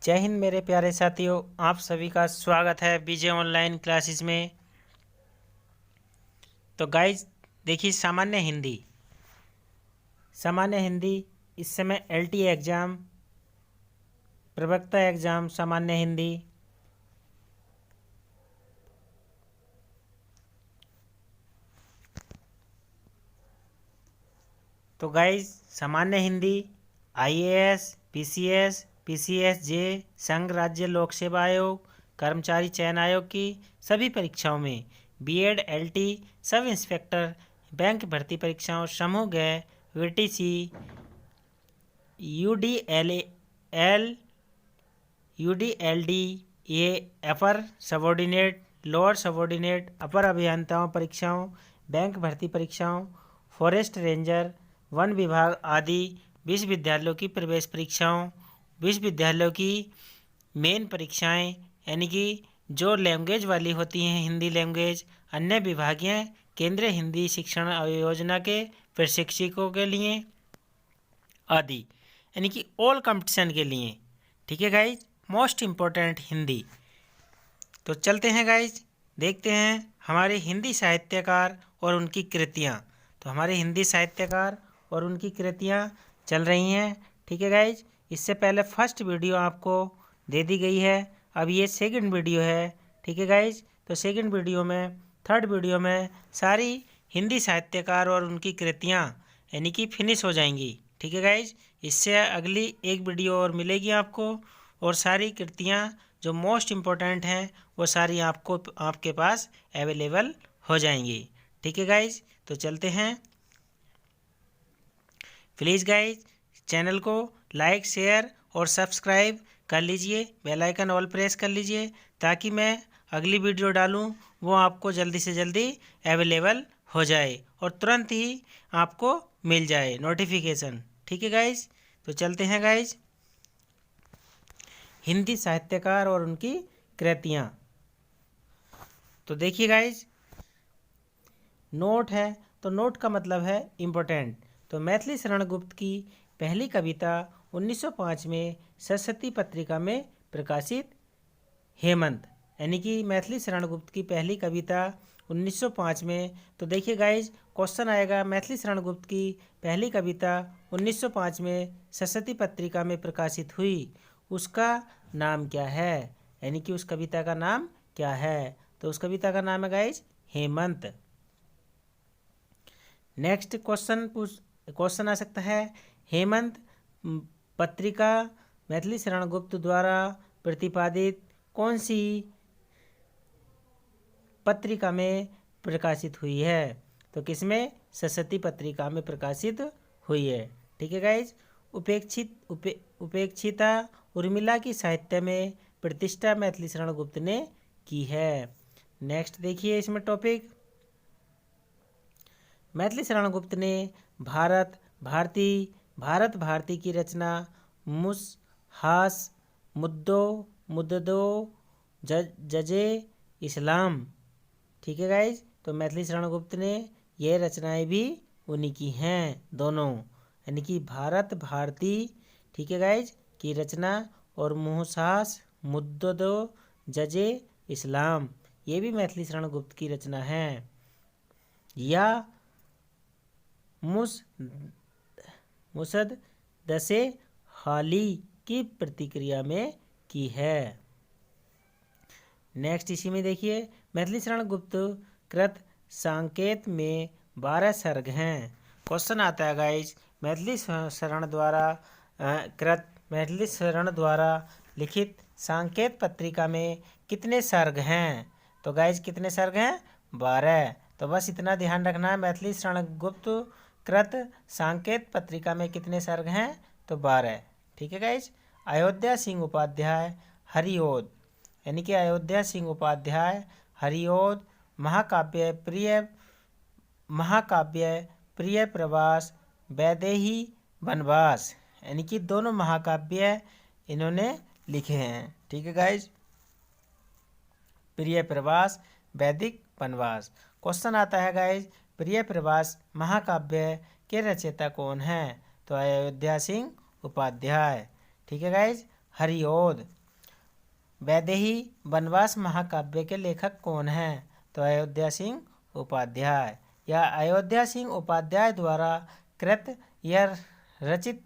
जय हिंद मेरे प्यारे साथियों, आप सभी का स्वागत है बीजे ऑनलाइन क्लासेस में। तो गाइज देखिए, सामान्य हिंदी इस समय एलटी एग्ज़ाम, प्रवक्ता एग्ज़ाम, सामान्य हिंदी। तो गाइज सामान्य हिंदी आईएएस, पीसीएस जे, संघ राज्य लोक सेवा आयोग, कर्मचारी चयन आयोग की सभी परीक्षाओं में BEd, LT, sub inspector, bank भर्ती परीक्षाओं, समूह ग, वीटीसी, यूडीएलएल, यूडीएलडी, ये upper subordinate, lower subordinate, upper अभियंताओं परीक्षाओं, बैंक भर्ती परीक्षाओं, फॉरेस्ट रेंजर, वन विभाग आदि विश्वविद्यालयों की प्रवेश परीक्षाओं, विश्वविद्यालयों की मेन परीक्षाएं, यानी कि जो लैंग्वेज वाली होती हैं, हिंदी लैंग्वेज, अन्य विभागीय केंद्रीय हिंदी शिक्षण योजना के प्रशिक्षकों के लिए आदि, यानी कि ऑल कंपटीशन के लिए। ठीक है गाइज, मोस्ट इम्पोर्टेंट हिंदी। तो चलते हैं गाइज, देखते हैं हमारे हिंदी साहित्यकार और उनकी कृतियाँ। तो हमारे हिंदी साहित्यकार और उनकी कृतियाँ चल रही हैं। ठीक है गाइज, इससे पहले फर्स्ट वीडियो आपको दे दी गई है, अब ये सेकंड वीडियो है। ठीक है गाइज, तो सेकंड वीडियो में, थर्ड वीडियो में सारी हिंदी साहित्यकार और उनकी कृतियाँ यानी कि फिनिश हो जाएंगी। ठीक है गाइज, इससे अगली एक वीडियो और मिलेगी आपको, और सारी कृतियाँ जो मोस्ट इम्पोर्टेंट हैं वो सारी आपके पास अवेलेबल हो जाएंगी। ठीक है गाइज, तो चलते हैं। प्लीज़ गाइज चैनल को लाइक, शेयर और सब्सक्राइब कर लीजिए, बेल आइकन ऑल प्रेस कर लीजिए, ताकि मैं अगली वीडियो डालूं वो आपको जल्दी से जल्दी अवेलेबल हो जाए और तुरंत ही आपको मिल जाए नोटिफिकेशन। ठीक है गाइज, तो चलते हैं गाइज, हिंदी साहित्यकार और उनकी कृतियाँ। तो देखिए गाइज, नोट है, तो नोट का मतलब है इम्पोर्टेंट। तो मैथिली शरण गुप्त की पहली कविता 1905 में सरस्वती पत्रिका में प्रकाशित हेमंत, यानी कि मैथिली शरण गुप्त की पहली कविता 1905 में। तो देखिए गाइज, क्वेश्चन आएगा, मैथिली शरण गुप्त की पहली कविता 1905 में सरस्वती पत्रिका में प्रकाशित हुई, उसका नाम क्या है, यानी कि उस कविता का नाम क्या है। तो उस कविता का नाम है गाइज हेमंत। नेक्स्ट क्वेश्चन आ सकता है, हेमंत पत्रिका मैथिली शरण गुप्त द्वारा प्रतिपादित कौन सी पत्रिका में प्रकाशित हुई है। तो किसमें, सरस्वती पत्रिका में प्रकाशित हुई है। ठीक है गाइज, उपेक्षिता उर्मिला की साहित्य में प्रतिष्ठा मैथिली शरण गुप्त ने की है। नेक्स्ट देखिए इसमें टॉपिक, मैथिली शरण गुप्त ने भारत भारती की रचना मुसहास, मुद्दो, जजे इस्लाम। ठीक है गाइज, तो मैथिली शरण गुप्त ने यह रचनाएं भी उन्हीं की हैं दोनों, यानी कि भारती, ठीक है गाइज, की रचना, और मुसहास, मुद्दो, जजे इस्लाम, ये भी मैथिली शरण गुप्त की रचना है। या मुसद दसे हाली की प्रतिक्रिया में की है। नेक्स्ट इसी में देखिए, मैथिली शरण गुप्त कृत सांकेत में 12 सर्ग हैं। क्वेश्चन आता है गाइज, मैथिली शरण द्वारा लिखित सांकेत पत्रिका में कितने सर्ग हैं। तो गाइज कितने सर्ग हैं, 12। तो बस इतना ध्यान रखना है, मैथिली शरण गुप्त कृत सांकेत पत्रिका में कितने सर्ग हैं, तो 12। ठीक है गाइज, अयोध्या सिंह उपाध्याय हरिओद, यानी कि अयोध्या सिंह उपाध्याय हरिओद महाकाव्य प्रिय प्रवास, वैदेही वनवास, यानी कि दोनों महाकाव्य इन्होंने लिखे हैं। ठीक है गाइज, प्रिय प्रवास, वैदिक वनवास। क्वेश्चन आता है गाइज, प्रिय प्रवास महाकाव्य के रचयिता कौन हैं। तो अयोध्या सिंह उपाध्याय। ठीक है गाइज, हरिओद, वैदेही वनवास महाकाव्य के लेखक कौन हैं? तो अयोध्या सिंह उपाध्याय। या अयोध्या सिंह उपाध्याय द्वारा कृत या रचित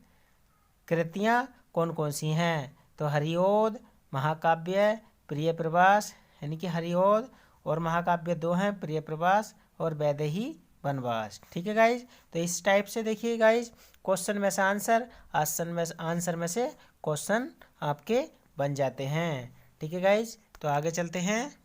कृतियाँ कौन कौन सी हैं? तो हरिओद महाकाव्य, प्रिय प्रवास, यानी कि हरिओद और महाकाव्य दो हैं, प्रिय प्रवास और वैदेही वनवास। ठीक है गाइज, तो इस टाइप से देखिए गाइज, क्वेश्चन में से आंसर में से क्वेश्चन आपके बन जाते हैं। ठीक है गाइज, तो आगे चलते हैं।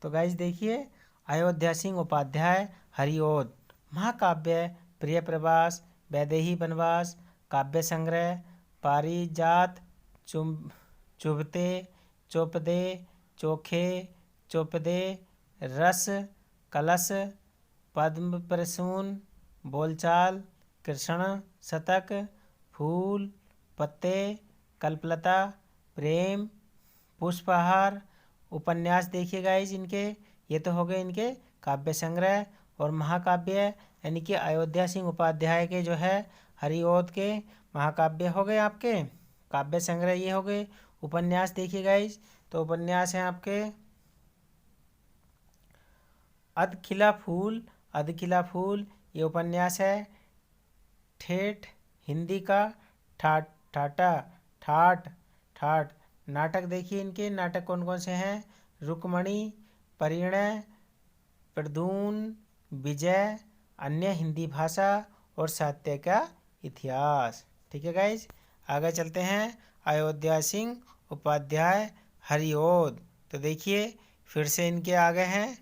तो गाइज देखिए, अयोध्या सिंह उपाध्याय हरिओद महाकाव्य, प्रिय प्रवास, वैदेही वनवास, काव्य संग्रह, पारिजात, चुभते, चोपदे, चोखे, चोपदे, रस कलश, पद्म प्रसून, बोलचाल, कृष्ण शतक, फूल पत्ते, कल्पलता, प्रेम, पुष्पहार, उपन्यास। देखिए गाइज इनके, ये तो हो गए इनके काव्य संग्रह। और महाकाव्य यानी कि अयोध्या सिंह उपाध्याय के जो है हरिओद के महाकाव्य हो गए आपके, काव्य संग्रह ये हो गए। उपन्यास देखिए गाइज, तो उपन्यास हैं आपके अधखिला फूल, अधखिला फूल ये उपन्यास है। ठेठ हिंदी का, ठाट ठाटा, ठाट ठाट। नाटक देखिए इनके, नाटक कौन कौन से हैं? रुक्मणी, परिणय, प्रद्युम्न, विजय, अन्य हिंदी भाषा और साहित्य का इतिहास। ठीक है गाइज, आगे चलते हैं। अयोध्या सिंह उपाध्याय हरिओद, तो देखिए फिर से इनके आगे हैं,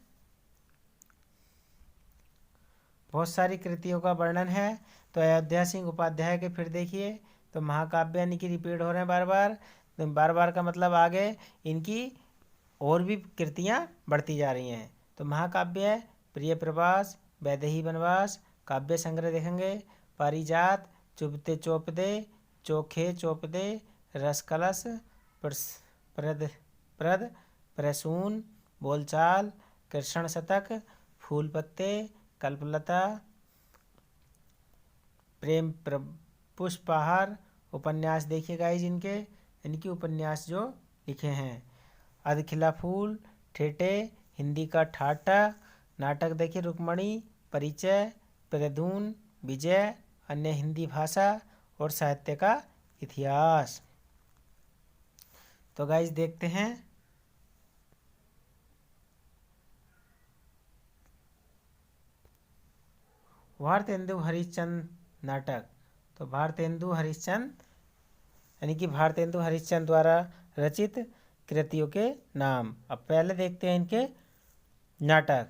बहुत सारी कृतियों का वर्णन है। तो अयोध्या सिंह उपाध्याय के फिर देखिए, तो महाकाव्य यानी कि रिपीट हो रहे हैं बार बार, तो बार बार का मतलब आगे इनकी और भी कृतियाँ बढ़ती जा रही हैं। तो महाकाव्य प्रिय प्रवास, वैदेही वनवास, काव्य संग्रह देखेंगे पारिजात, चुभते चोपदे, चोखे चोपदे, रसकलश, प्रद प्रद प्रसून, बोलचाल, कृष्ण शतक, फूल पत्ते, कल्पलता, प्रेम पुष्पहार। उपन्यास देखिए गाइज इनके उपन्यास जो लिखे हैं, अधखिला फूल, ठेठे हिंदी का, ठाटा। नाटक देखिए रुक्मणी, परिचय, प्रद्युम्न, विजय, अन्य हिंदी भाषा और साहित्य का इतिहास। तो गाइज देखते हैं, भारतेंदु हरिश्चंद्र नाटक। तो भारतेंदु हरिश्चंद्र यानी कि भारतेंदु हरिश्चंद्र द्वारा रचित कृतियों के नाम। अब पहले देखते हैं इनके नाटक।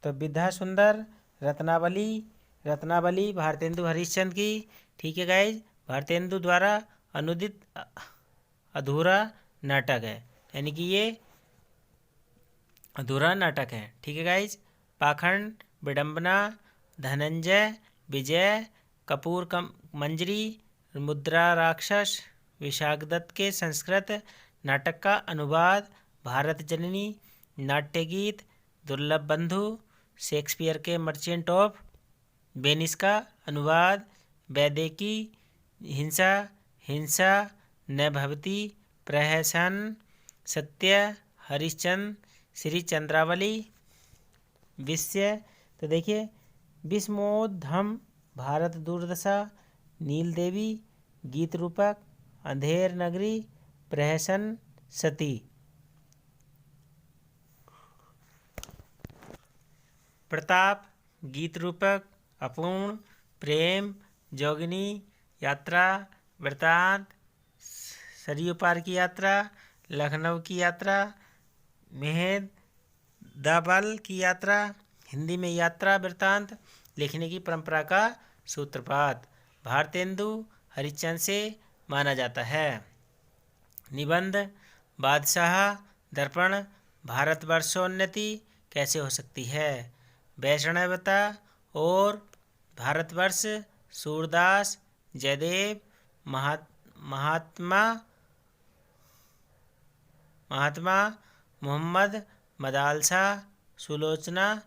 तो विद्या सुंदर, रत्नावली, रत्नावली भारतेंदु हरिश्चंद्र की। ठीक है गाइज, भारतेंदु द्वारा अनुदित अधूरा नाटक है, यानी कि ये अधूरा नाटक है। ठीक है गाइज, पाखंड, विडंबना, धनंजय, विजय, कपूर मंजरी, मुद्रा राक्षस, विशाखदत्त के संस्कृत नाटक का अनुवाद, भारत जननी, नाट्य गीत, दुर्लभ बंधु, शेक्सपियर के मर्चेंट ऑफ वेनिस का अनुवाद, वैदेकी, हिंसा, हिंसा न भवती, प्रहसन, सत्य, हरिश्चंद्र, श्री चंद्रावली, विषय। तो देखिए विस्मोधम, भारत दुर्दशा, नील देवी, गीत रूपक, अंधेर नगरी, प्रहसन, सती। प्रताप, गीत रूपक, अपूर्ण, प्रेम, जोगिनी, यात्रा, वृतांत, सरयू पार की यात्रा, लखनऊ की यात्रा, मेहद दाबल की यात्रा। हिंदी में यात्रा वृतांत लिखने की परंपरा का सूत्रपात भारतेंदु हरिश्चंद्र से माना जाता है। निबंध, बादशाह दर्पण, भारतवर्षोन्नति कैसे हो सकती है, वैष्णवता और भारतवर्ष, सूरदास, जयदेव, महात्मा मोहम्मद, मदालसा, सुलोचना,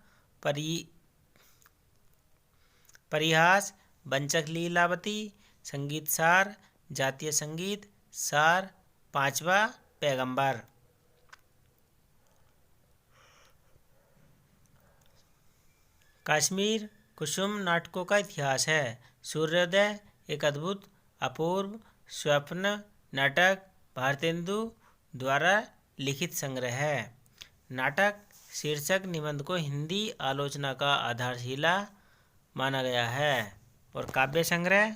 परिहास, वंचक लीलावती, संगीत सार, जातीय संगीत सार, पांचवा पैगंबर। कश्मीर कुसुम नाटकों का इतिहास है। सूर्योदय एक अद्भुत अपूर्व स्वप्न नाटक भारतेंदु द्वारा लिखित संग्रह है। नाटक शीर्षक निबंध को हिंदी आलोचना का आधारशिला माना गया है। और काव्य संग्रह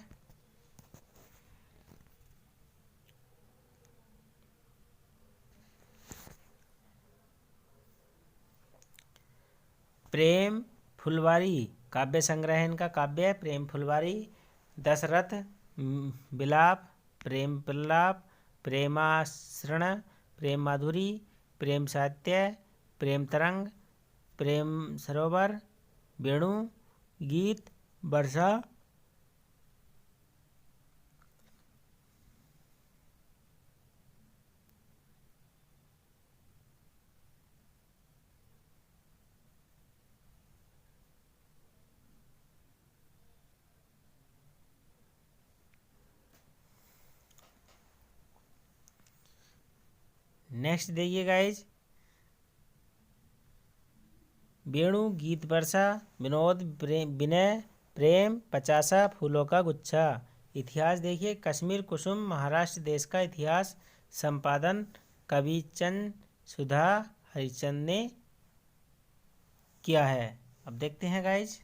प्रेम फुलवारी काव्य संग्रह इनका काव्य है प्रेम फुलवारी। दशरथ विलाप, प्रेम प्रलाप, प्रेमाश्रण, प्रेम माधुरी, प्रेम साहित्य, प्रेम तरंग, प्रेम सरोवर, वेणु गीत, वर्षा। नेक्स्ट देखिए गाइज, वेणु गीत वर्षा, विनोद विनय, प्रेम पचासा, फूलों का गुच्छा। इतिहास देखिए, कश्मीर कुसुम महाराष्ट्र देश का इतिहास संपादन कविचंद सुधा हरिचंद ने किया है। अब देखते हैं गाइज,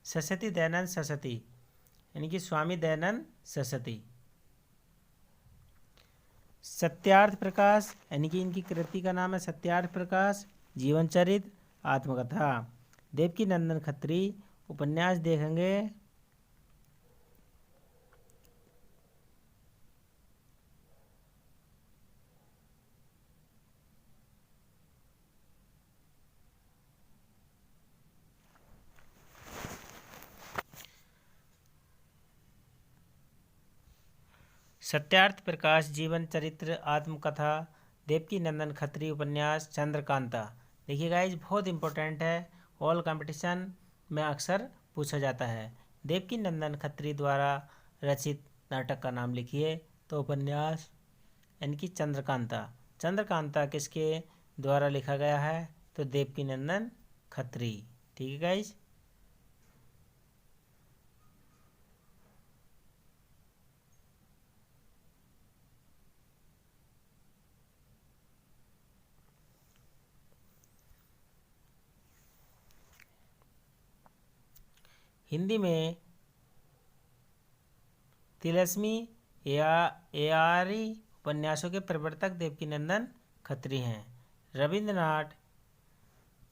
सरस्वती दयानंद सरस्वती यानी कि स्वामी दयानंद सरस्वती। सत्यार्थ प्रकाश यानी कि इनकी कृति का नाम है सत्यार्थ प्रकाश, जीवन चरित्र, आत्मकथा। देवकी नंदन खत्री उपन्यास देखेंगे सत्यार्थ प्रकाश, जीवन चरित्र, आत्मकथा, देवकी नंदन खत्री उपन्यास, चंद्रकांता। देखिए गाइज, बहुत इंपॉर्टेंट है, ऑल कंपटीशन में अक्सर पूछा जाता है। देवकी नंदन खत्री द्वारा रचित नाटक का नाम लिखिए, तो उपन्यास यानी कि चंद्रकांता। चंद्रकांता किसके द्वारा लिखा गया है, तो देवकी नंदन खत्री। ठीक है गाइज। हिंदी में तिलस्मी एआरी उपन्यासों के प्रवर्तक देवकीनंदन खत्री हैं। रविंद्रनाथ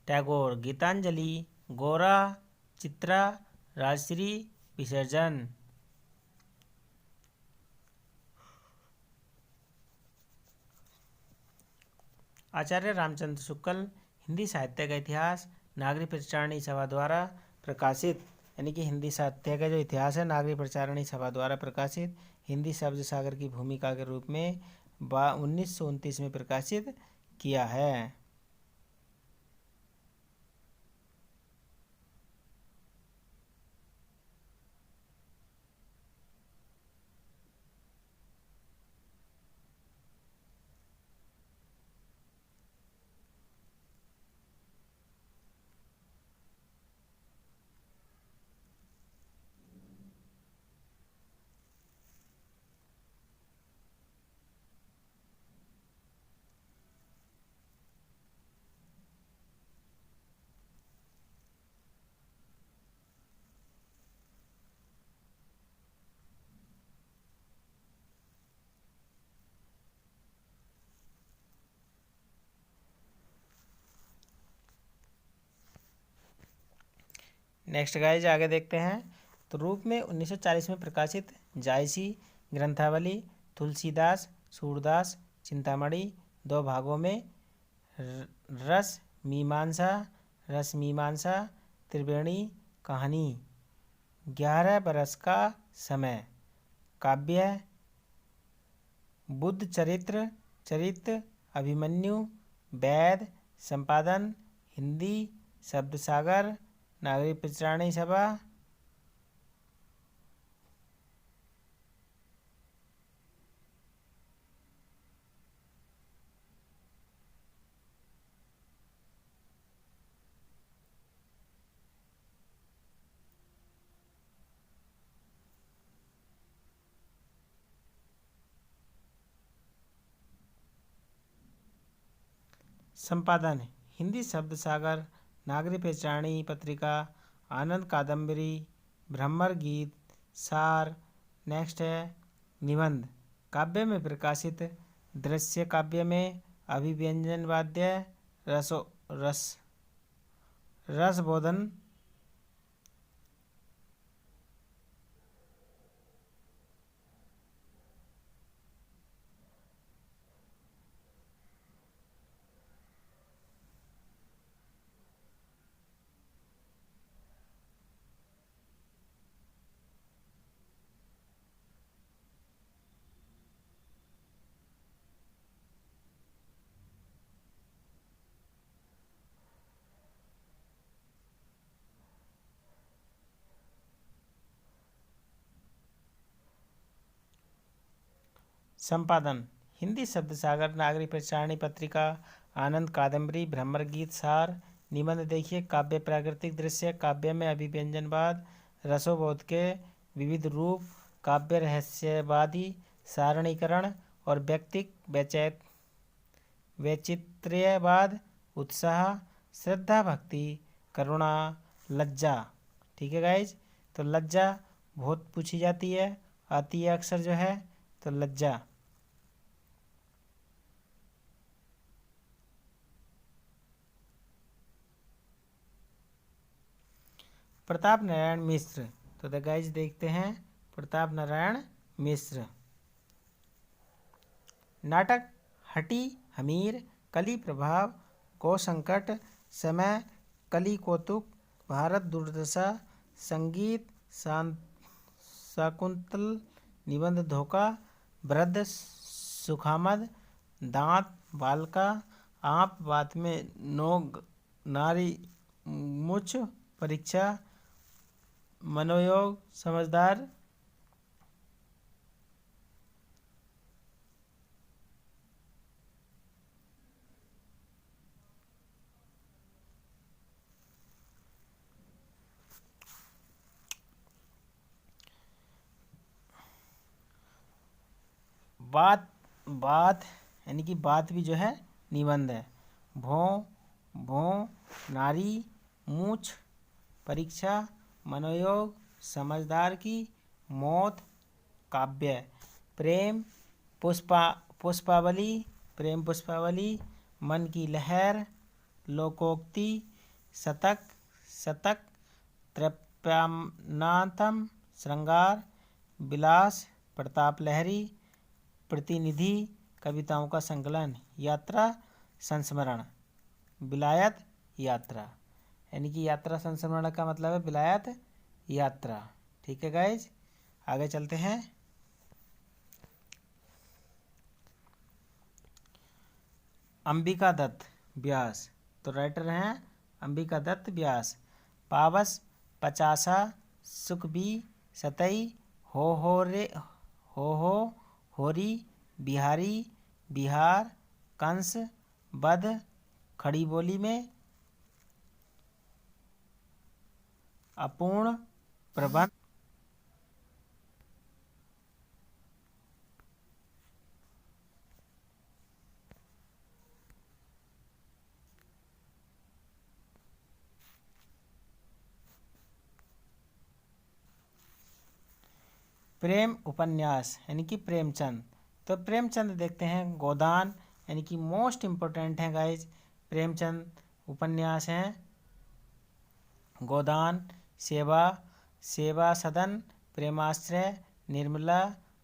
टैगोर गीतांजलि, गोरा, चित्रा, राजश्री, विसर्जन। आचार्य रामचंद्र शुक्ल हिंदी साहित्य का इतिहास नागरिक प्रचारणी सभा द्वारा प्रकाशित, यानी कि हिंदी साहित्य का जो इतिहास है नागरिक प्रचारणी सभा द्वारा प्रकाशित, हिंदी शब्द सागर की भूमिका के रूप में 1929 में प्रकाशित किया है। नेक्स्ट गाइज आगे देखते हैं। तो रूप में 1940 में प्रकाशित जायसी ग्रंथावली, तुलसीदास, सूरदास, चिंतामणि, 2 भागों में, रस मीमांसा, त्रिवेणी कहानी, 11 बरस का समय। काव्य, बुद्ध चरित्र, चरित्र, अभिमन्यु, वेद, संपादन, हिंदी, शब्द सागर, नागरिक प्रचारणी सभा। संपादन, हिंदी शब्द सागर, नागरिक प्रचारणी पत्रिका, आनंद कादम्बरी, भ्रमर गीत, सार। नेक्स्ट है निबंध, काव्य में प्रकाशित, दृश्य काव्य में अभिव्यंजन वाद्य, रसबोधन, संपादन, हिंदी शब्द सागर, नागरिक प्रचारणी पत्रिका, आनंद कादम्बरी, भ्रमर गीत, सार। निबंध देखिए, काव्य प्राकृतिक दृश्य, काव्य में अभिव्यंजनवाद, रसोबोध के विविध रूप, काव्य रहस्यवादी, सारणीकरण और व्यक्तिक वैचित्र्यवाद, उत्साह, श्रद्धा भक्ति, करुणा, लज्जा। ठीक है गाइज, तो लज्जा बहुत पूछी जाती है, आती है अक्सर जो है, तो लज्जा। प्रताप नारायण मिश्र, तो द गाइज देखते हैं प्रताप नारायण मिश्र। नाटक हटी हमीर, कली प्रभाव, गौ संकट, समय, कली कौतुक, भारत दुर्दशा, संगीत, शाकुंतल, निबंध धोखा, वृद्ध सुखामद, दांत बालका, आप बात में नोग नारी मुछ, परीक्षा, मनोयोग समझदार। बात बात यानी कि बात भी जो है निबंध है। भों भों, नारी, मूछ, परीक्षा, मनोयोग, समझदार की, मौत, काव्य, प्रेम पुष्पावली, प्रेम पुष्पावली, मन की लहर, लोकोक्ति, शतक शतक, तृप्यनाथम, श्रृंगार, विलास, प्रताप लहरी, प्रतिनिधि, कविताओं का संकलन, यात्रा, संस्मरण, विलायत, यात्रा। यानी कि यात्रा संस्मरण का मतलब है विलायत यात्रा। ठीक है गाइज, आगे चलते हैं। अंबिका दत्त व्यास, तो राइटर हैं अंबिका दत्त व्यास। पावस, पचासा, सुखबी, सतई, हो रे, हो होरी, बिहारी, बिहार, कंस, बध, खड़ी बोली में, अपूर्ण, प्रबंध, प्रेम उपन्यास यानी कि प्रेमचंद। तो प्रेमचंद देखते हैं, गोदान यानी कि मोस्ट इम्पोर्टेंट है गाइज, प्रेमचंद उपन्यास हैं गोदान, सेवा, सेवा सदन, प्रेमाश्रय, निर्मला,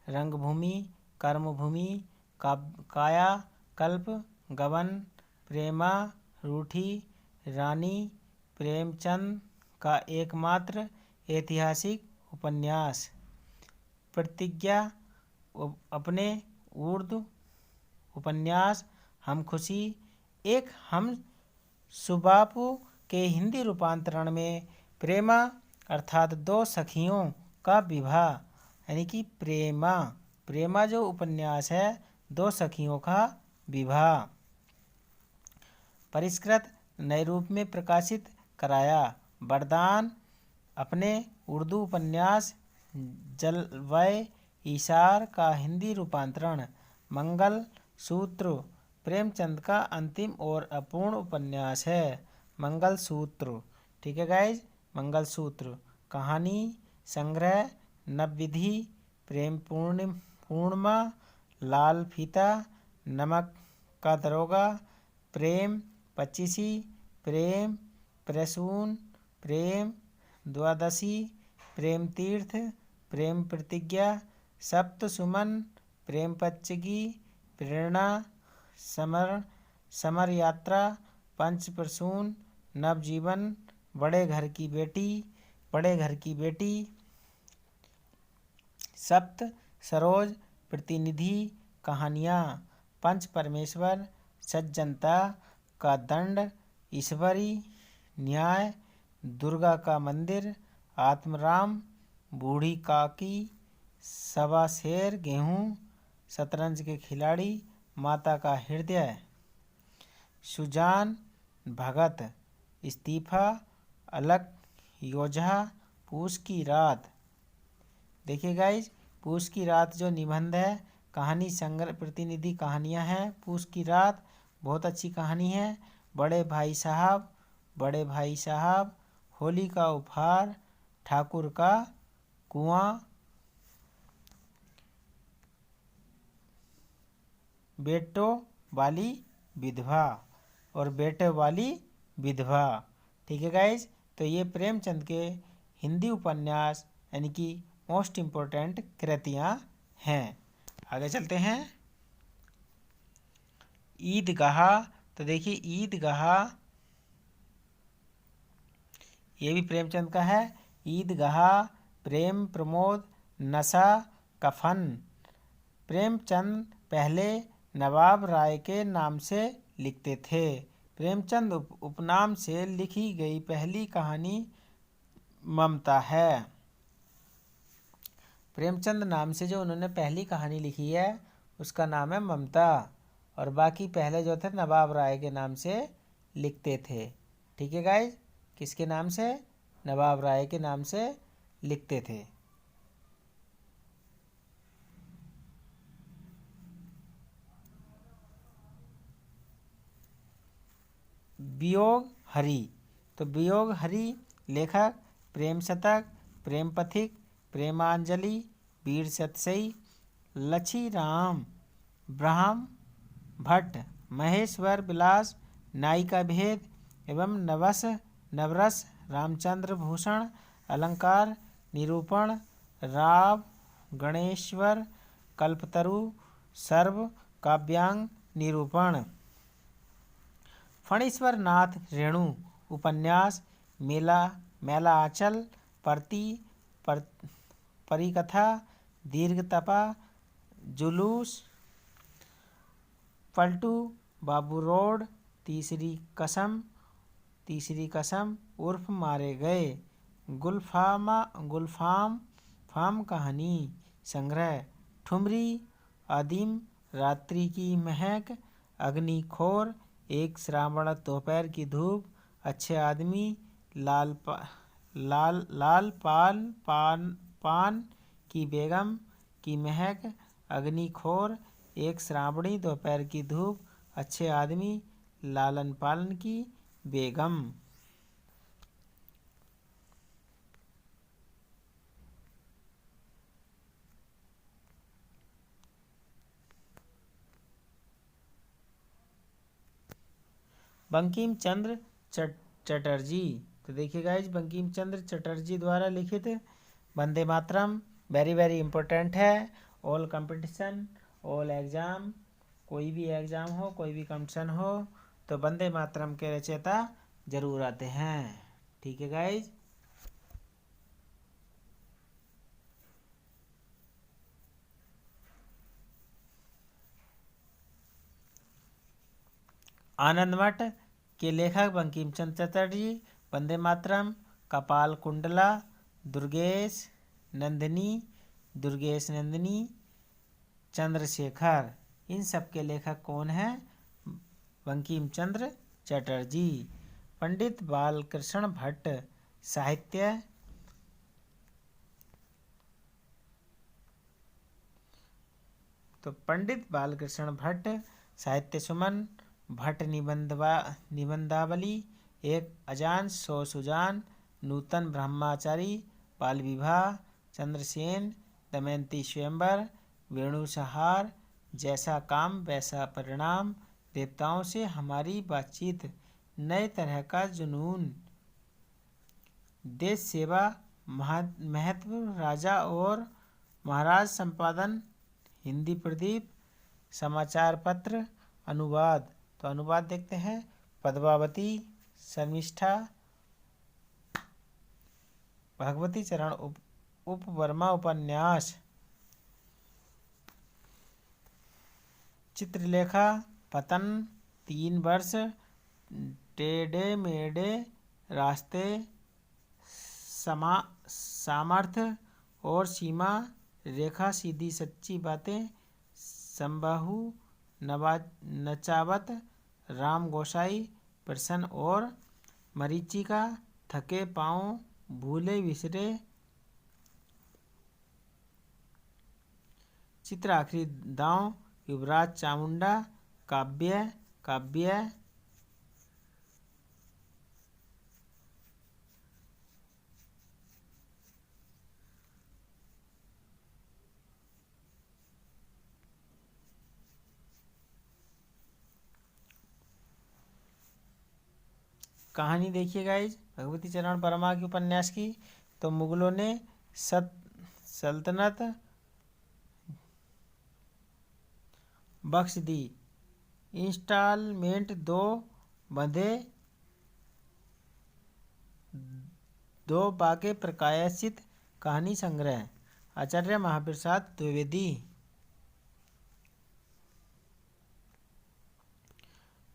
रंगभूमि, कर्मभूमि, काया कल्प, गबन, प्रेमा, रूठी, रानी, प्रेमचंद का एकमात्र ऐतिहासिक उपन्यास। प्रतिज्ञा अपने उर्दू उपन्यास हम खुशी। एक हम सुबापू के हिंदी रूपांतरण में प्रेमा अर्थात दो सखियों का विवाह यानी कि प्रेमा जो उपन्यास है दो सखियों का विवाह परिष्कृत नए रूप में प्रकाशित कराया। वरदान अपने उर्दू उपन्यास जलवाए इशार का हिंदी रूपांतरण। मंगल सूत्र प्रेमचंद का अंतिम और अपूर्ण उपन्यास है मंगल सूत्र। ठीक है गाइज, मंगल सूत्र। कहानी संग्रह नवविधि, प्रेम पूर्णिमा, लाल फीता, नमक का दरोगा, प्रेम पच्चीसी, प्रेम प्रसून, प्रेम द्वादशी, प्रेम तीर्थ, प्रेम प्रतिज्ञा, सप्त सुमन, प्रेम पच्चगी, प्रेरणा, समर यात्रा, पंच प्रसून, नवजीवन, बड़े घर की बेटी, सप्त सरोज, प्रतिनिधि कहानियाँ, पंच परमेश्वर, सज्जनता का दंड, ईश्वरी न्याय, दुर्गा का मंदिर, आत्मराम, बूढ़ी काकी, सवा शेर गेहूँ, शतरंज के खिलाड़ी, माता का हृदय, सुजान भगत, इस्तीफा, अलग योझा, पूस की रात। देखिए गाइज, पूस की रात जो निबंध है कहानी संग्रह प्रतिनिधि कहानियाँ हैं। पूस की रात बहुत अच्छी कहानी है। बड़े भाई साहब, होली का उपहार, ठाकुर का कुआं, बेटों वाली विधवा और बेटे वाली विधवा। ठीक है गाइज, तो ये प्रेमचंद के हिंदी उपन्यास यानी कि मोस्ट इम्पोर्टेंट कृतियाँ हैं। आगे चलते हैं। ईदगाह, तो देखिए ईदगाह ये भी प्रेमचंद का है। ईदगाह, प्रेम प्रमोद, नशा, कफन। प्रेमचंद पहले नवाब राय के नाम से लिखते थे। प्रेमचंद उपनाम से लिखी गई पहली कहानी ममता है। प्रेमचंद नाम से जो उन्होंने पहली कहानी लिखी है उसका नाम है ममता, और बाकी पहले जो थे नवाब राय के नाम से लिखते थे। ठीक है गाइज, किसके नाम से? नवाब राय के नाम से लिखते थे। वियोग हरि, तो वियोग हरि लेखक प्रेम शतक, प्रेम पथिक, प्रेमांजलि, वीर सतसई, लच्छी राम, ब्रह्म भट्ट, महेश्वर विलास, नायिका भेद एवं नवरस, रामचंद्र भूषण, अलंकार निरूपण, राव गणेश्वर, कल्पतरु, सर्व काव्यांग निरूपण। फणीश्वर नाथ रेणु उपन्यास, मेला आंचल, परिकथा, दीर्घतपा, जुलूस, पलटू बाबू रोड, तीसरी कसम उर्फ मारे गए, गुलफाम कहानी संग्रह, ठुमरी, आदिम, रात्रि की महक, अग्निखोर, एक श्रावण दोपहर की धूप, अच्छे आदमी, लाल पान की बेगम की महक, अग्निखोर, एक श्रावणी दोपहर की धूप, अच्छे आदमी, लालन पालन की बेगम। बंकिम चंद्र चटर्जी, तो देखिए गाइज बंकिम चंद्र चटर्जी द्वारा लिखित Vande Mataram very very important है। ऑल कंपटीशन, ऑल एग्ज़ाम, कोई भी एग्ज़ाम हो, कोई भी कंपटीशन हो तो वंदे मातरम के रचयिता जरूर आते हैं। ठीक है गाइज। आनंद मठ के लेखक बंकिम चंद्र चटर्जी। वंदे मातरम, कपाल कुंडला, दुर्गेश नंदिनी, चंद्रशेखर, इन सब के लेखक कौन हैं? बंकिम चंद्र चटर्जी। पंडित बालकृष्ण भट्ट साहित्य, तो पंडित बालकृष्ण भट्ट साहित्य सुमन, भट्ट निबंधावली, एक अजान सौ सुजान, नूतन ब्रह्मचारी, बाल विवाह, चंद्रसेन, दमयंती स्वयंवर, वेणु सहार, जैसा काम वैसा परिणाम, देवताओं से हमारी बातचीत, नए तरह का जुनून, देश सेवा महत्व, राजा और महाराज संपादन, हिंदी प्रदीप, समाचार पत्र, अनुवाद, तो अनुवाद देखते हैं। पद्मावती, शर्मिष्ठा, भगवती चरण उपवर्मा उपन्यास, चित्रलेखा, पतन, 3 वर्ष, टेढ़े मेढ़े रास्ते, सामर्थ्य और सीमा रेखा, सीधी सच्ची बातें, संबाहु, नचावत, राम गोसाई, प्रसन्न और मरीचिका, थके पाँव, भूले विसरे, चित्र आखिरी दांव, युवराज चामुंडा, काव्य कहानी देखिए गाइज भगवती चरण वर्मा के उपन्यास की। तो मुगलों ने सल्तनत बख्श दी। इंस्टॉलमेंट 2 बंधे 2 बाके प्रकाशित कहानी संग्रह, आचार्य महाप्रसाद द्विवेदी।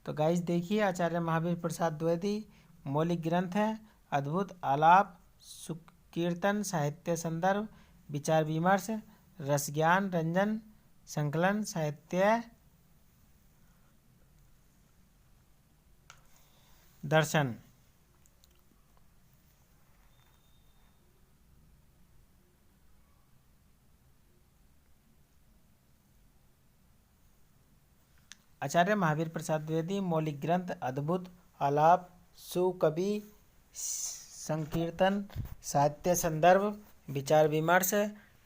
तो गाइज देखिए आचार्य महावीर प्रसाद द्विवेदी मौलिक ग्रंथ है। अद्भुत आलाप, कीर्तन, साहित्य संदर्भ, विचार विमर्श, रस ज्ञान रंजन, संकलन, साहित्य दर्शन। आचार्य महावीर प्रसाद द्विवेदी मौलिक ग्रंथ, अद्भुत आलाप, सुकवि, संकीर्तन, साहित्य संदर्भ, विचार विमर्श,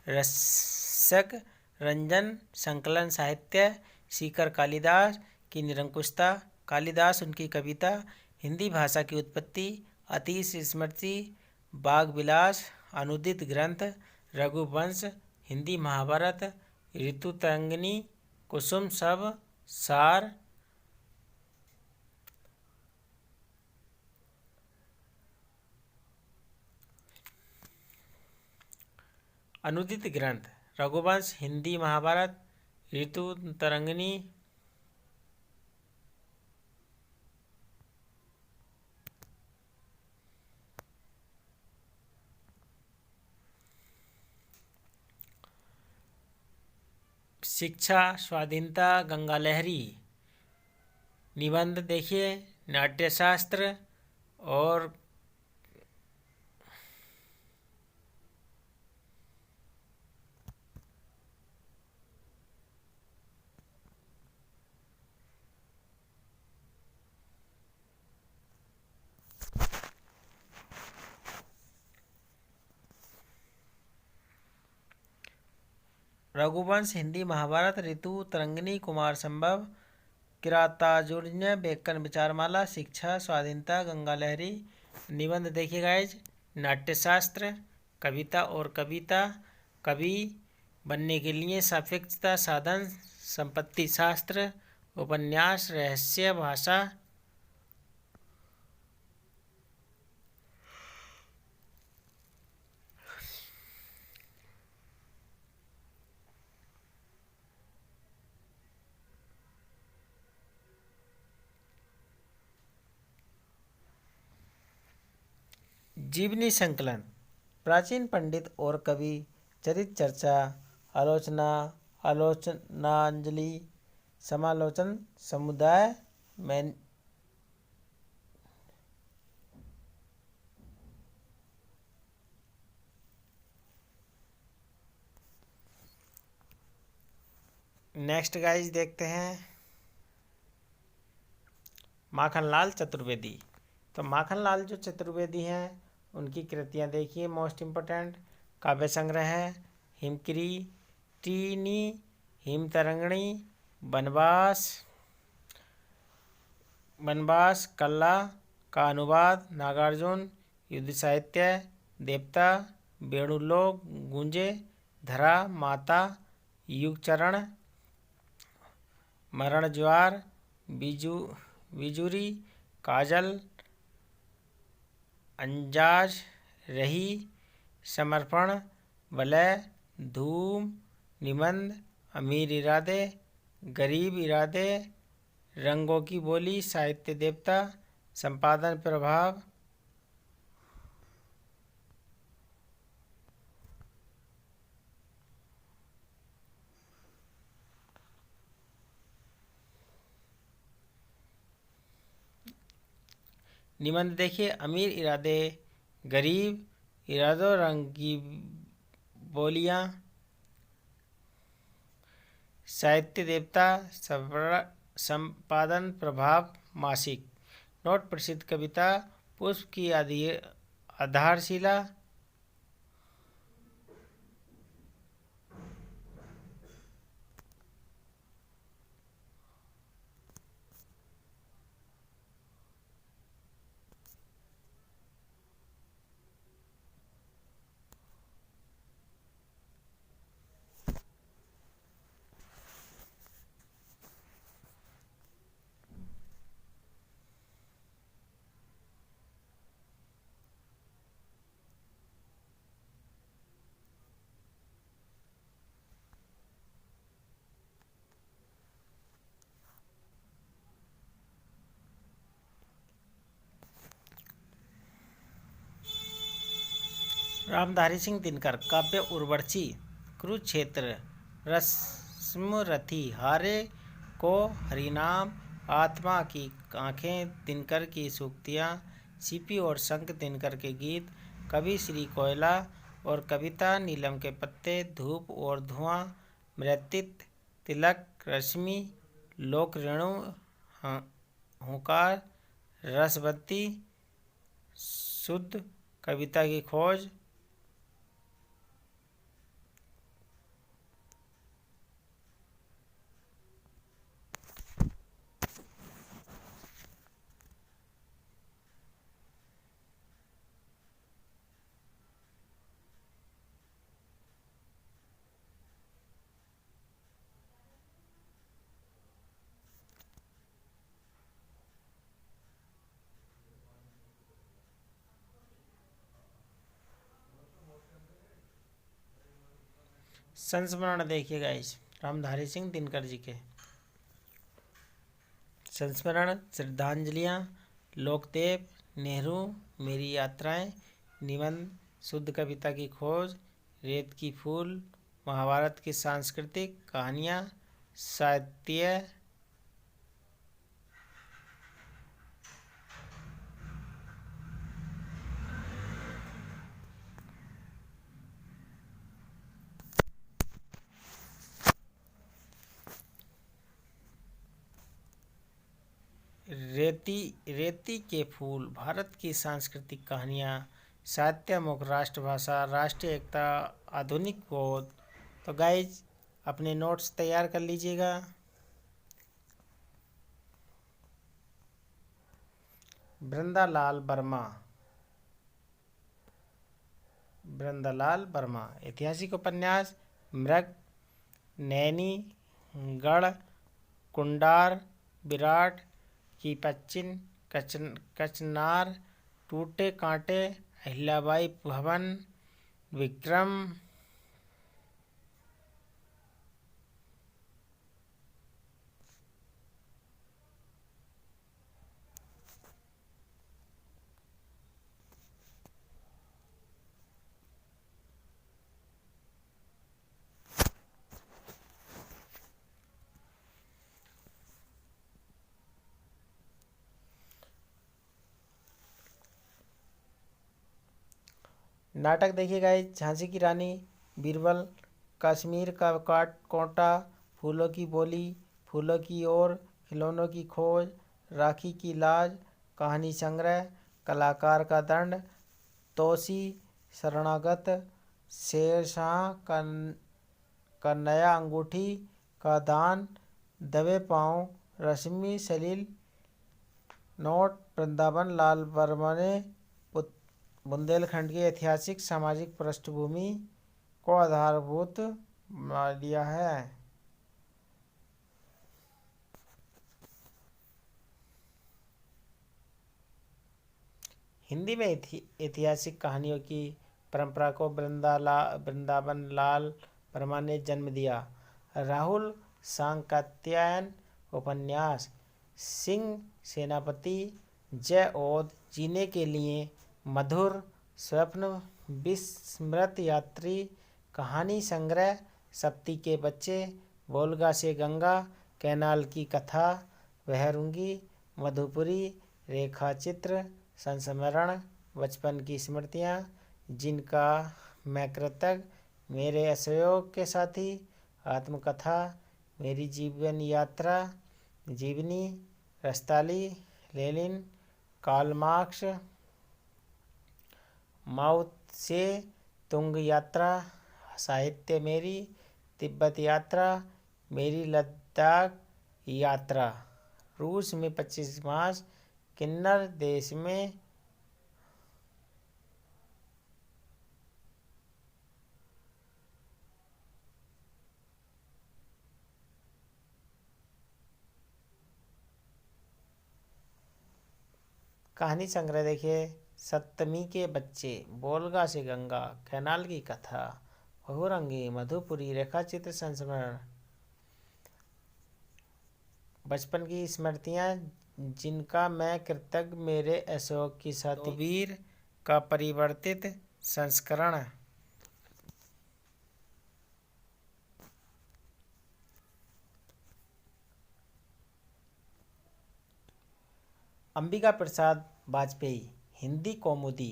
रसक रंजन, संकलन, साहित्य, सीकर कालिदास की निरंकुशता, कालिदास उनकी कविता, हिंदी भाषा की उत्पत्ति, अतीश स्मृति, बाग विलास, अनुदित ग्रंथ, रघुवंश, हिंदी महाभारत, ऋतु तरंगिणी, कुसुम सब, सार, अनुदित ग्रंथ, रघुवंश, हिंदी महाभारत, ऋतु तरंगिणी, शिक्षा, स्वाधीनता, गंगा लहरी, निबंध देखिए, नाट्यशास्त्र और रघुवंश, हिंदी महाभारत, ऋतु तरंगिणी, कुमार संभव, किरातार्जुनीय, बेक्कन विचारमाला, शिक्षा, स्वाधीनता, गंगा लहरी। निबंध देखिए गाइज, नाट्यशास्त्र, कविता और कविता, कवि बनने के लिए सापेक्षता, साधन, संपत्ति शास्त्र, उपन्यास, रहस्य, भाषा, जीवनी संकलन, प्राचीन पंडित और कवि, चरित चर्चा, आलोचना, आलोचनांजलि, समालोचन, समुदाय में। नेक्स्ट गाइस देखते हैं माखनलाल चतुर्वेदी। तो माखनलाल जो चतुर्वेदी हैं उनकी कृतियां देखिए। मोस्ट इम्पोर्टेंट काव्य संग्रह है हिमकिरी, टीनी, हिमतरंगिणी, वनवास, वनवास, कल्ला का अनुवाद, नागार्जुन, युद्ध साहित्य, देवता, वेणुलोक, गूंजे, धरा, माता, युगचरण, मरण ज्वार, बिजुरी, काजल, अंजाज, रही, समर्पण, वलय, धूम, निबंध, अमीर इरादे, गरीब इरादे, रंगों की बोली, साहित्य देवता, संपादन प्रभाव, निबंध देखिए अमीर इरादे, गरीब इरादों, रंग की बोलियां, साहित्य देवता, संपादन प्रभाव, मासिक। नोट प्रसिद्ध कविता पुष्प की आधारशिला, रामधारी सिंह दिनकर काव्य उर्वशी, कुरुक्षेत्र, रश्मरथी, हारे को हरिनाम, आत्मा की आंखें, दिनकर की सूक्तियाँ, सीपी और शंख, दिनकर के गीत, कवि श्री कोयला और कविता, नीलम के पत्ते, धूप और धुआं, मृत्युत, तिलक, रश्मि, लोक रेणु, हुंकार, रसवती, शुद्ध, कविता की खोज, संस्मरण देखिए गाइस रामधारी सिंह दिनकर जी के संस्मरण, श्रद्धांजलियाँ, लोकदेव, नेहरू, मेरी यात्राएं, निबंध, शुद्ध कविता की खोज, रेत की फूल, महाभारत की सांस्कृतिक कहानियाँ, साहित्य, रेती के फूल, भारत की सांस्कृतिक कहानियाँ, साहित्यामुख, राष्ट्रभाषा, राष्ट्रीय एकता, आधुनिक बोध। तो गाइज अपने नोट्स तैयार कर लीजिएगा। वृंदालाल वर्मा ऐतिहासिक उपन्यास, मृग, नैनी, गढ़, कुंडार, विराट की पश्चिम, कचनार, टूटे कांटे, अहिल्याबाई भवन, विक्रम, नाटक देखिए गाइस, झांसी की रानी, बीरबल, कश्मीर का कोटा, फूलों की बोली, फूलों की ओर, खिलौनों की खोज, राखी की लाज, कहानी संग्रह, कलाकार का दंड, तोसी, शरणागत, शेरशाह का नया अंगूठी का दान, दबे पांव, रश्मि सलील, नोट, वृंदावन लाल वर्मा ने बुंदेलखंड की ऐतिहासिक सामाजिक पृष्ठभूमि को आधारभूत बना दिया है। हिंदी में ऐतिहासिक कहानियों की परंपरा को वृंदावन लाल वर्मा ने जन्म दिया। राहुल सांकात्यायन उपन्यास, सिंह सेनापति, जय ओद, जीने के लिए, मधुर, स्वप्न, विस्मृत यात्री, कहानी संग्रह, सप्ती के बच्चे, वोल्गा से गंगा, कैनाल की कथा, बहरुंगी, मधुपुरी, रेखा चित्र, संस्मरण, बचपन की स्मृतियाँ, जिनका मैं कृतज्ञ, मेरे असहयोग के साथी, आत्मकथा, मेरी जीवन यात्रा, जीवनी, रस्ताली, लेनिन, कार्ल मार्क्स, माओ से, तुंग यात्रा, साहित्य मेरी, तिब्बत यात्रा, मेरी लद्दाख यात्रा, रूस में 25 मार्च, किन्नर देश में कहानी संग्रह देखिए, सप्तमी के बच्चे, बोलगा से गंगा, कैनाल की कथा, बहुरंगी, मधुपुरी, रेखाचित्र, संस्मरण, बचपन की स्मृतियाँ, जिनका मैं कृतज्ञ, मेरे अशोक की साथी, वीर का परिवर्तित संस्करण, अंबिका प्रसाद वाजपेयी, हिंदी कौमुदी,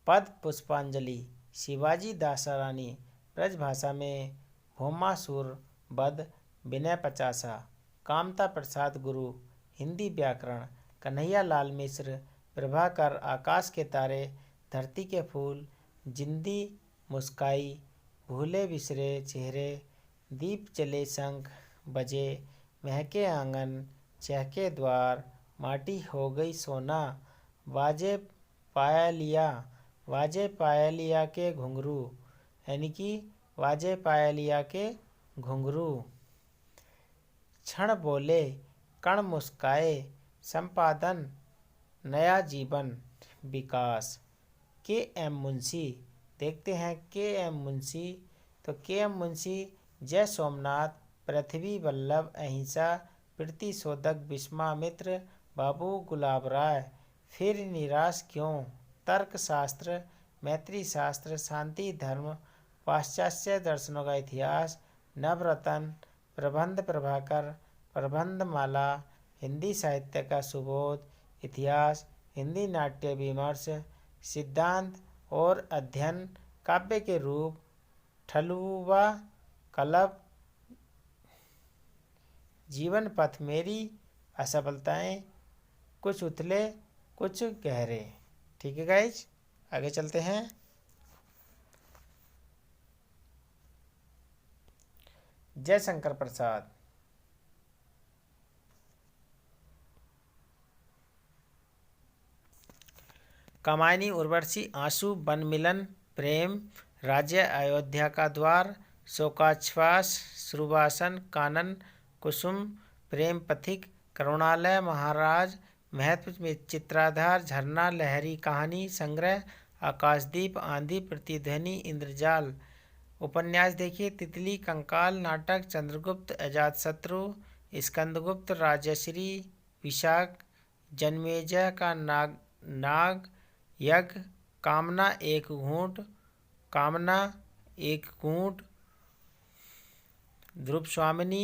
पद पुष्पांजलि, शिवाजी दासारानी, ब्रजभाषा में भौमासुर वध, विनय पचासा, कामता प्रसाद गुरु, हिंदी व्याकरण, कन्हैया लाल मिश्र, प्रभाकर, आकाश के तारे, धरती के फूल, जिंदी मुस्काई, भूले बिसरे चेहरे, दीप जले शंख बजे, महके आंगन, चहके द्वार, माटी हो गई सोना, वाजे पाया लिया के घुंघरू, यानी कि वाजे पाया लिया के घुंघरू, क्षण बोले, कण मुस्काए, संपादन, नया जीवन, विकास, के एम मुंशी। देखते हैं के एम मुंशी, तो के एम मुंशी जय सोमनाथ, पृथ्वी वल्लभ, अहिंसा, प्रीति शोधक, विश्वामित्र, बाबू गुलाब राय, फिर निराश क्यों, तर्कशास्त्र, मैत्री शास्त्र, शांति धर्म, पाश्चात्य दर्शनों का इतिहास, नवरत्न, प्रबंध प्रभाकर, प्रबंधमाला, हिंदी साहित्य का सुबोध, इतिहास, हिंदी नाट्य विमर्श, सिद्धांत और अध्ययन, काव्य के रूप, ठलुआ, कलब, जीवन पथ, मेरी असफलताएं, कुछ उथले कुछ गहरे। ठीक है गाइज, आगे चलते हैं। जयशंकर प्रसाद, कामायनी, उर्वशी, आंसू, वन मिलन, प्रेम, राज्य अयोध्या का द्वार, शोकाश्वास, श्रुवासन, कानन, कुसुम, प्रेम पथिक, करुणालय, महाराज, महत्व में चित्राधार, झरना, लहरी, कहानी संग्रह, आकाशदीप, आंधी, प्रतिध्वनि, इंद्रजाल। उपन्यास देखिए, तितली, कंकाल, नाटक, चंद्रगुप्त, अजातशत्रु, स्कंदगुप्त, राजश्री, विशाख, जन्मेजय का नाग यज्ञ, कामना एक घूंट, ध्रुव स्वामिनी,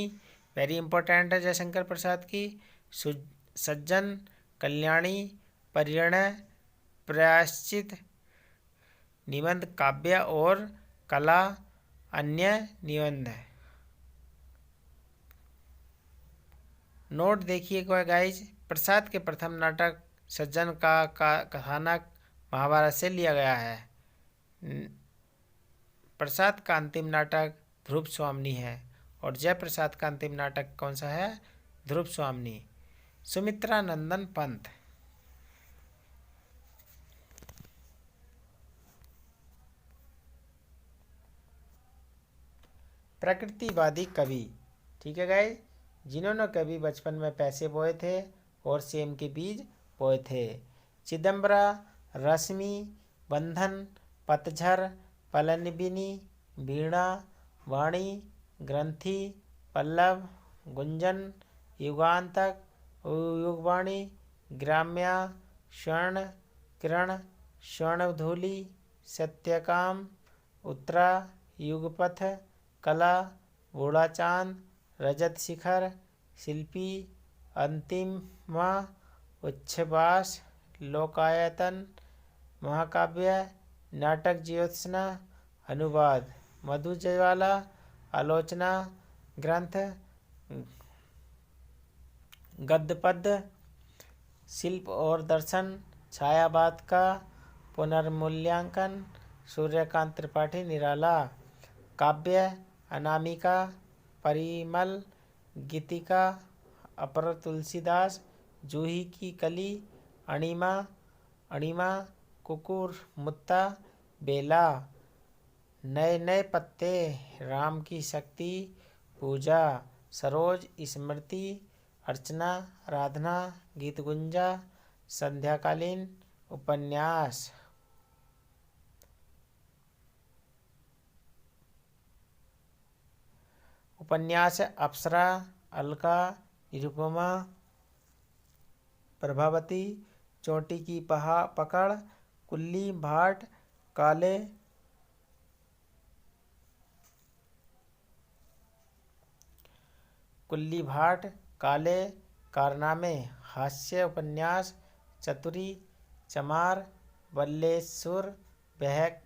वेरी इंपॉर्टेंट है जयशंकर प्रसाद की, सज्जन, कल्याणी, परिणय, प्रायश्चित, निबंध काव्य और कला अन्य निबंध है। नोट देखिएगा गाइज, प्रसाद के प्रथम नाटक सज्जन का कथानक महाभारत से लिया गया है। प्रसाद का अंतिम नाटक ध्रुव स्वामिनी है और जयप्रसाद का अंतिम नाटक कौन सा है? ध्रुव स्वामिनी। सुमित्रा नंदन पंत। प्रकृतिवादी कवि, ठीक है गाइस, जिन्होंने कभी बचपन में पैसे बोए थे और सेम के बीज बोए थे। चिदम्बरा, रश्मि, बंधन, पतझर, पलनिबिनी, वीणा, वाणी, ग्रंथि, पल्लव, गुंजन, युगांतक, युगवाणी, ग्राम्या, स्वर्ण किरण, स्वर्णधूलि, सत्यकाम, उत्तरा, युगपथ, कला, बूढ़ा चांद, रजत शिखर, शिल्पी, अंतिमा, उच्छ्वास, लोकायतन, महाकाव्य, नाटक ज्योत्सना, अनुवाद, मधुज्वाला, आलोचना, ग्रंथ, गद्यपद्य, शिल्प और दर्शन, छायावाद का पुनर्मूल्यांकन, सूर्यकांत त्रिपाठी निराला, काव्य, अनामिका, परिमल, गीतिका, अपर तुलसीदास, जूही की कली, अणिमा, अणिमा, कुकुर मुत्ता, बेला, नए नए पत्ते, राम की शक्ति, पूजा, सरोज, स्मृति, अर्चना, आराधना, गीत गुंजा, संध्याकालीन, उपन्यास। उपन्यास अप्सरा, अलका, निरुपमा, प्रभावती, चोटी की पकड़, कुल्ली भाट, काले, कुल्ली भाट, काले, कारनामे, हास्य उपन्यास, चतुरी, चमार, बल्लेसुर,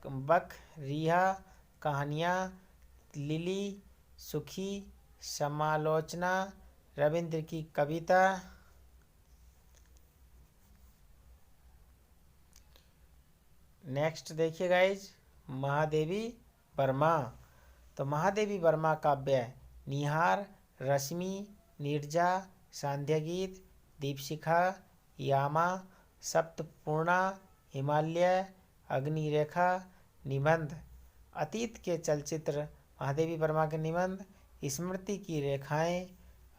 बक, रिहा, कहानियाँ, लिली, सुखी, समालोचना, रविंद्र की कविता। नेक्स्ट देखिए गाइज, महादेवी वर्मा। तो महादेवी वर्मा काव्य निहार, रश्मि, नीरजा, सांध्य-गीत, दीपशिखा, यामा, सप्तपूर्णा, हिमालय, अग्निरेखा, निबंध। अतीत के चलचित्र महादेवी वर्मा के निबंध, स्मृति की रेखाएं,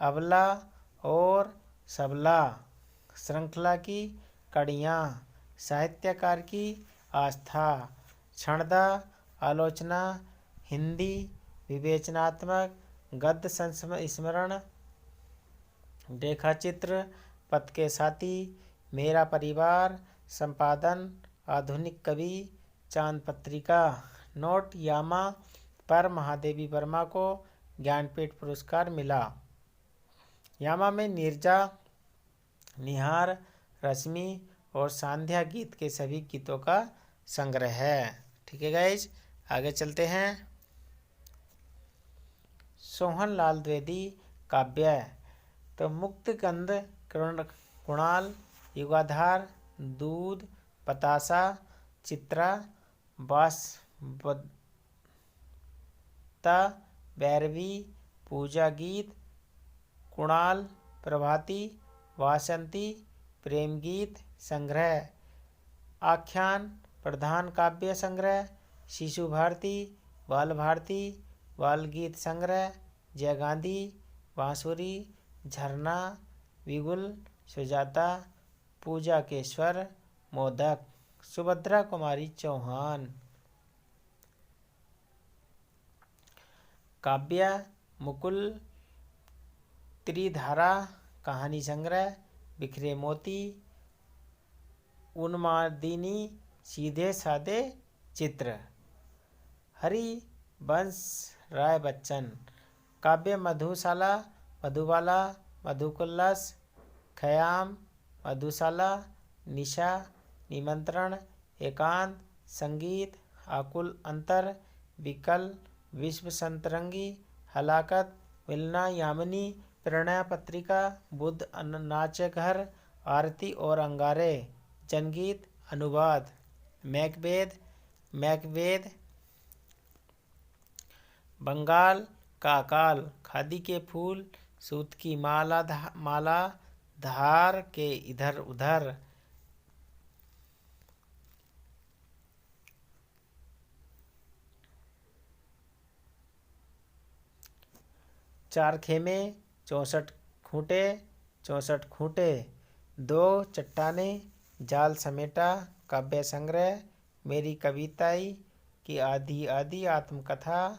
अबला और सबला, श्रृंखला की कड़ियाँ, साहित्यकार की आस्था, क्षणदा, आलोचना, हिंदी, विवेचनात्मक, गद्य संस्मरण, रेखाचित्र, पथ के साथी, मेरा परिवार, संपादन, आधुनिक कवि, चांद पत्रिका। नोट, यामा पर महादेवी वर्मा को ज्ञानपीठ पुरस्कार मिला। यामा में नीरजा, निहार, रश्मि और सांध्या गीत के सभी गीतों का संग्रह है। ठीक है गाइज, आगे चलते हैं। सोहन लाल द्विवेदी काव्य। तो मुक्तगंध, कुणाल, युगाधार, दूध, बतासा, चित्रा, बांसबता, भैरवी, पूजा गीत, कुणाल, प्रभाती, वासंती, प्रेम गीत संग्रह, आख्यान, प्रधान काव्य संग्रह, शिशु भारती, बाल भारती, बाल गीत संग्रह, जय गांधी, बांसुरी, झरना, विगुल, सुजाता, पूजा के स्वर, मोदक, सुभद्रा कुमारी चौहान। काव्य मुकुल, त्रिधारा, कहानी संग्रह, बिखरे मोती, उन्मादिनी, सीधे साधे चित्र। हरिवंश राय बच्चन काव्य मधुशाला, मधुबाला, मधुकुल्लास, खयाम, मधुशाला, निशा, निमंत्रण, एकांत, संगीत, आकुल अंतर, विकल, विश्व संतरंगी, हलाकत, मिलना, यामिनी, प्रणय पत्रिका, बुद्ध नाचे घर, आरती और अंगारे, जनगीत, अनुवाद, मैकबेथ, मैकबेथ, बंगाल का अकाल, खादी के फूल, सूत की माला, धार के इधर उधर, चार खेमे, 64 खूंटे, 64 खूंटे, दो चट्टाने, जाल समेटा, काव्य संग्रह, मेरी कविताई की आधी आधी आत्मकथा,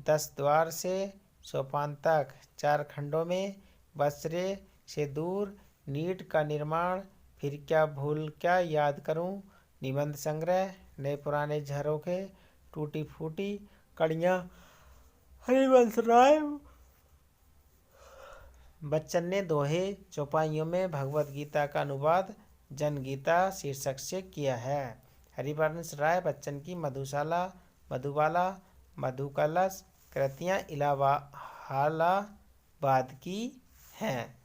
10 द्वार से सोपान तक, 4 खंडों में, बसरे से दूर, नीट का निर्माण, फिर क्या भूल क्या याद करूं, निबंध संग्रह, नए पुराने झरोखे, टूटी फूटी कड़ियां, हरिवंश राय बच्चन ने दोहे चौपाइयों में भगवत गीता का अनुवाद जनगीता शीर्षक से किया है। हरिवंश राय बच्चन की मधुशाला, मधुबाला, मधुकलश कृतियां इलाहाबाद की हैं।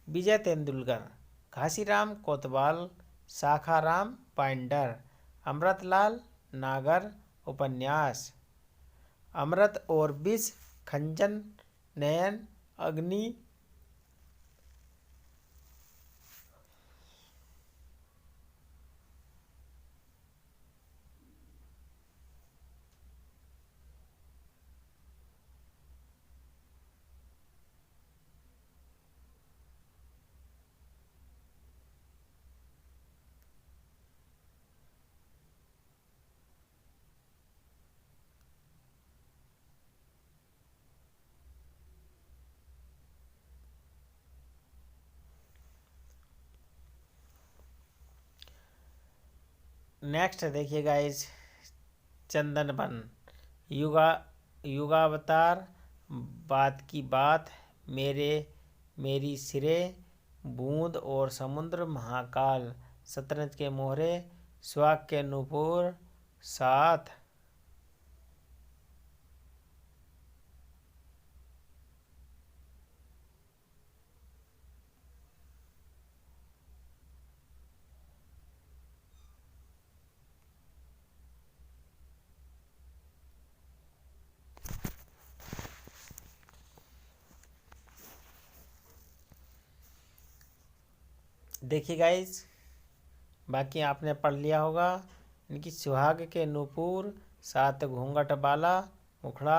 विजय तेंदुलकर, घासीराम कोतवाल, शाखाराम पाइंडर, अमृतलाल नागर उपन्यास, अमृत और विष, खंजन नयन, अग्नि, नेक्स्ट देखिए गाइस, चंदन वन, युगावतार, बात की बात, मेरी सिरे, बूंद और समुद्र, महाकाल, शतरंज के मोहरे, सुहाग के नूपुर, साथ, देखिए गाइस, बाकी आपने पढ़ लिया होगा। इनकी सुहाग के नूपुर, सात घूंघट बाला मुखड़ा।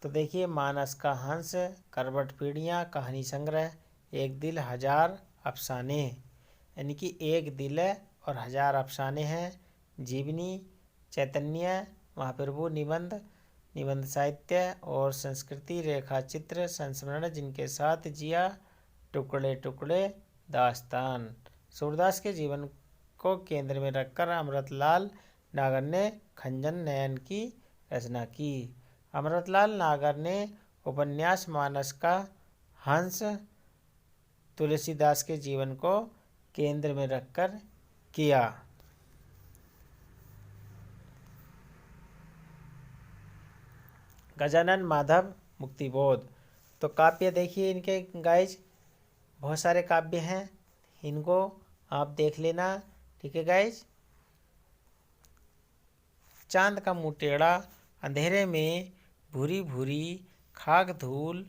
तो देखिए, मानस का हंस, करवट पीढ़ियाँ, कहानी संग्रह, एक दिल हजार अफसाने, यानी कि एक दिल और हजार अफसाने हैं। जीवनी, चैतन्य महाप्रभु, निबंध, निबंध साहित्य और संस्कृति, रेखा चित्र, संस्मरण जिनके साथ जिया, टुकड़े टुकड़े दास्तान। सूरदास के जीवन को केंद्र में रखकर अमृतलाल नागर ने खंजन नयन की रचना की। अमृतलाल नागर ने उपन्यास मानस का हंस तुलसीदास के जीवन को केंद्र में रखकर किया। गजानन माधव मुक्तिबोध। तो काव्य देखिए इनके गाइज, बहुत सारे काव्य हैं, इनको आप देख लेना, ठीक है गाइज। चांद का मुंह टेढ़ा, अंधेरे में भूरी भूरी खाक धूल,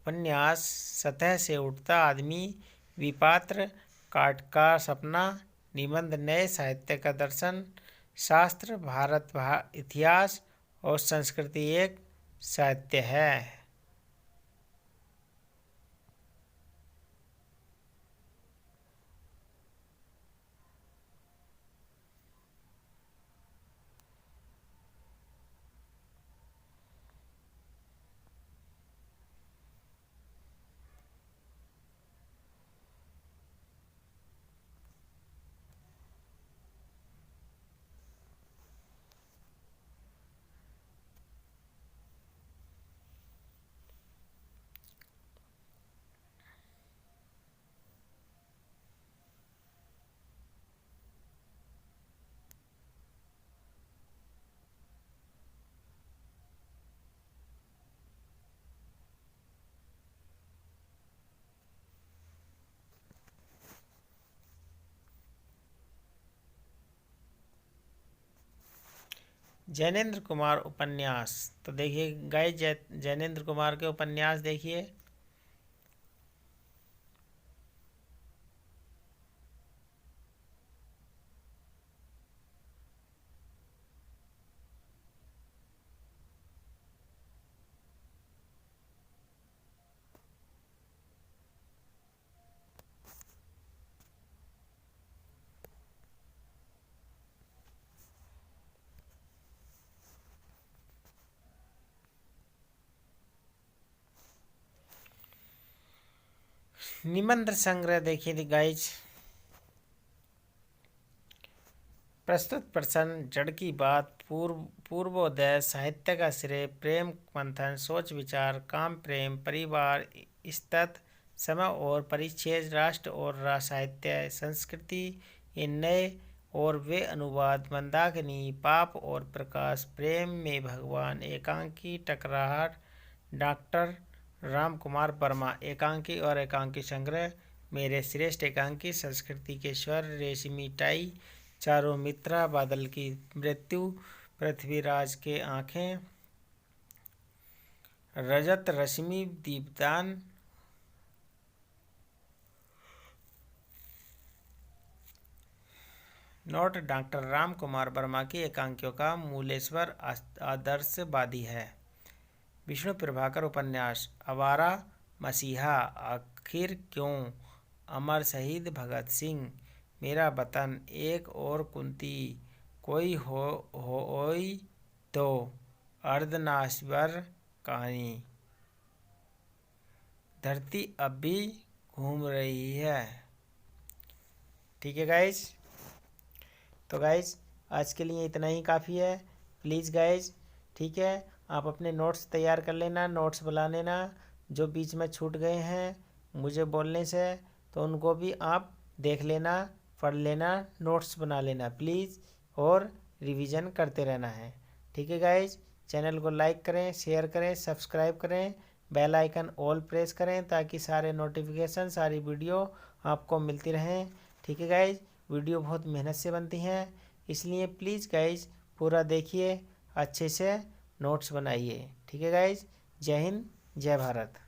उपन्यास, सतह से उठता आदमी, विपात्र, काट का सपना, निबंध, नए साहित्य का दर्शन, शास्त्र, भारत इतिहास और संस्कृति एक साहित्य है। जैनेन्द्र कुमार उपन्यास। तो देखिए गाइस, जैनेन्द्र कुमार के उपन्यास देखिए। निबंध संग्रह देखिए गाइस। प्रस्तुत प्रश्न, जड़ की बात, पूर्वोदय, साहित्य का श्रेय, प्रेम मंथन, सोच विचार, काम प्रेम, परिवार, स्थित, समय और परिच्छेद, राष्ट्र और साहित्य, संस्कृति, ये नए और वे अनुवाद, मंदाकिनी, पाप और प्रकाश, प्रेम में भगवान, एकांकी, टकराहट, डॉक्टर राम कुमार वर्मा, एकांकी और एकांकी संग्रह, मेरे श्रेष्ठ एकांकी, संस्कृति के स्वर, रेशमी टाई, चारों मित्रा, बादल की मृत्यु, पृथ्वीराज के आंखें, रजत रश्मि, दीपदान, नोट, डॉक्टर राम कुमार वर्मा की एकांकियों का मूलेश्वर आदर्शवादी है। विष्णु प्रभाकर उपन्यास, आवारा मसीहा, आखिर क्यों, अमर शहीद भगत सिंह, मेरा वतन, एक और कुंती, कोई होई तो, अर्धनारीश्वर कहानी, धरती अब भी घूम रही है। ठीक है गाइस, तो गाइस आज के लिए इतना ही काफ़ी है। प्लीज़ गाइस, ठीक है, आप अपने नोट्स तैयार कर लेना, नोट्स बना लेना, जो बीच में छूट गए हैं मुझे बोलने से, तो उनको भी आप देख लेना, पढ़ लेना, नोट्स बना लेना प्लीज़, और रिवीजन करते रहना है। ठीक है गाइज, चैनल को लाइक करें, शेयर करें, सब्सक्राइब करें, बेल आइकन ऑल प्रेस करें ताकि सारे नोटिफिकेशन, सारी वीडियो आपको मिलती रहें। ठीक है गाइज, वीडियो बहुत मेहनत से बनती हैं, इसलिए प्लीज़ गाइज पूरा देखिए, अच्छे से नोट्स बनाइए। ठीक है गाइज, जय हिंद, जय भारत।